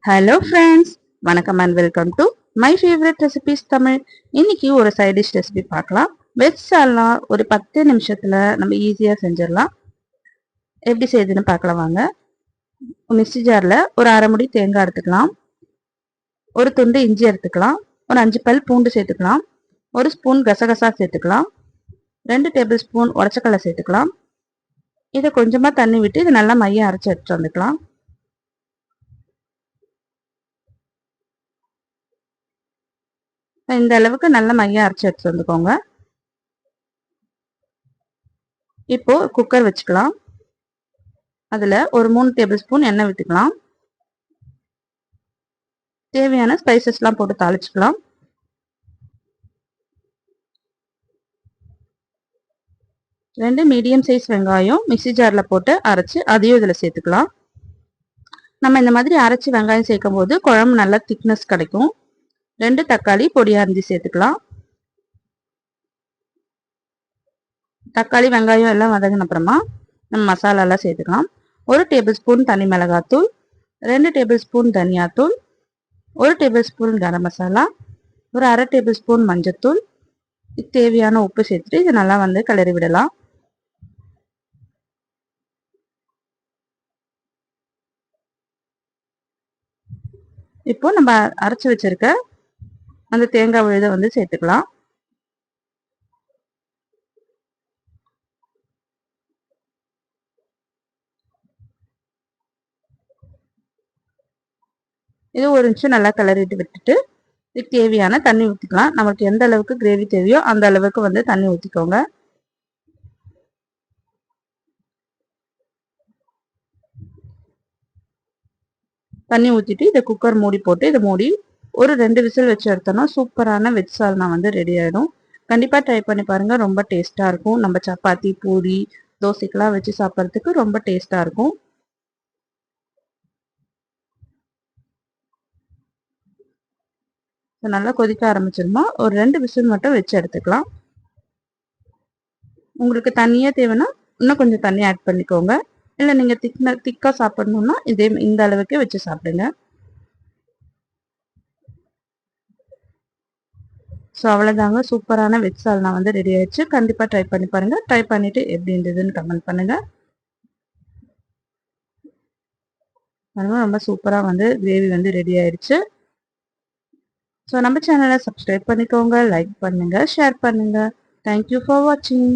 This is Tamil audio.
ஹலோ ஃப்ரெண்ட்ஸ், வணக்கம் and welcome to my favourite recipes Tamil. இன்னைக்கு ஒரு சைட் டிஷ் ரெசிபி பார்க்கலாம். வெஜ் சால்னா ஒரு 10 நிமிஷத்துல நம்ம ஈஸியாக செஞ்சிடலாம். எப்படி செய்யுதுன்னு பார்க்கலாம் வாங்க. மிக்ஸி ஜாரில் ஒரு அரை முடி தேங்காய் எடுத்துக்கலாம், ஒரு துண்டு இஞ்சி எடுத்துக்கலாம், ஒரு 5 பல் பூண்டு சேர்த்துக்கலாம், ஒரு ஸ்பூன் கசகசா சேர்த்துக்கலாம், 2 டேபிள் ஸ்பூன் உடச்சக்கடலை சேர்த்துக்கலாம். இதை கொஞ்சமாக தண்ணி விட்டு இதை நல்லா மையம் அரைச்சி எடுத்துட்டு வந்துக்கலாம். இந்த அளவுக்கு நல்ல மையம் அரைச்சி எடுத்து வந்துக்கோங்க. இப்போ குக்கர் வச்சுக்கலாம். அதுல ஒரு 3 டேபிள் ஸ்பூன் எண்ணெய் விட்டுக்கலாம். தேவையான ஸ்பைசஸ்லாம் போட்டு தாளிச்சுக்கலாம். ரெண்டு மீடியம் சைஸ் வெங்காயம் மிக்ஸி ஜார்ல போட்டு அரைச்சு அதையும் இதுல சேர்த்துக்கலாம். நம்ம இந்த மாதிரி அரைச்சி வெங்காயம் சேர்க்கும் போது குழம்பு நல்லா திக்னஸ் கிடைக்கும். 2 தக்காளி பொடியா அரிஞ்சு சேர்த்துக்கலாம். தக்காளி வெங்காயம் எல்லாம் வதங்கின அப்புறமா நம்ம மசாலா எல்லாம் சேர்த்துக்கலாம். 1 டேபிள் ஸ்பூன் தனி மிளகாத்தூள், 2 டேபிள் ஸ்பூன் தனியாத்தூள், 1 டேபிள் ஸ்பூன் கரம் மசாலா, ஒரு அரை டேபிள் ஸ்பூன் மஞ்சத்தூள், தேவையான உப்பு சேர்த்துட்டு இது நல்லா கிளறி விடலாம். இப்போ நம்ம அரைச்சு வச்சிருக்க அந்த தேங்காய் விழுதை சேர்த்துக்கலாம். இது ஒரு நிமிஷம் நல்லா கிளறிட்டு விட்டுட்டு இதுக்கு தேவையான தண்ணி ஊற்றிக்கலாம். நமக்கு எந்த அளவுக்கு கிரேவி தேவையோ அந்த அளவுக்கு தண்ணி ஊற்றிக்கோங்க. தண்ணி ஊற்றிட்டு இதை குக்கர் மூடி போட்டு இதை மூடி ஒரு 2 விசில் வச்சு எடுத்தோம்னா சூப்பரான வெஜ் சால்னா ரெடி ஆகிடும். கண்டிப்பாக ட்ரை பண்ணி பாருங்கள். ரொம்ப டேஸ்ட்டாக இருக்கும். நம்ம சப்பாத்தி பூரி தோசைக்கெல்லாம் வச்சு சாப்பிட்றதுக்கு ரொம்ப டேஸ்ட்டாக இருக்கும். நல்லா கொதிக்க ஆரம்பிச்சிருமா ஒரு 2 விசில் மட்டும் வச்சு எடுத்துக்கலாம். உங்களுக்கு தண்ணியே தேவைன்னா இன்னும் கொஞ்சம் தண்ணி ஆட் பண்ணிக்கோங்க. இல்லை நீங்கள் திக்காக சாப்பிடணுன்னா இந்த அளவுக்கு வச்சு சாப்பிடுங்க. ஸோ அவ்வளோதாங்க, சூப்பரான வெஜ் சால்னா ரெடி ஆயிடுச்சு. கண்டிப்பாக ட்ரை பண்ணி பாருங்கள். ட்ரை பண்ணிவிட்டு எப்படி இருந்ததுன்னு கமெண்ட் பண்ணுங்கள். ரொம்ப சூப்பராக கிரேவி ரெடி ஆயிடுச்சு. ஸோ நம்ம சேனலை சப்ஸ்கிரைப் பண்ணிக்கோங்க, லைக் பண்ணுங்கள், ஷேர் பண்ணுங்கள். தேங்க்யூ ஃபார் வாட்சிங்.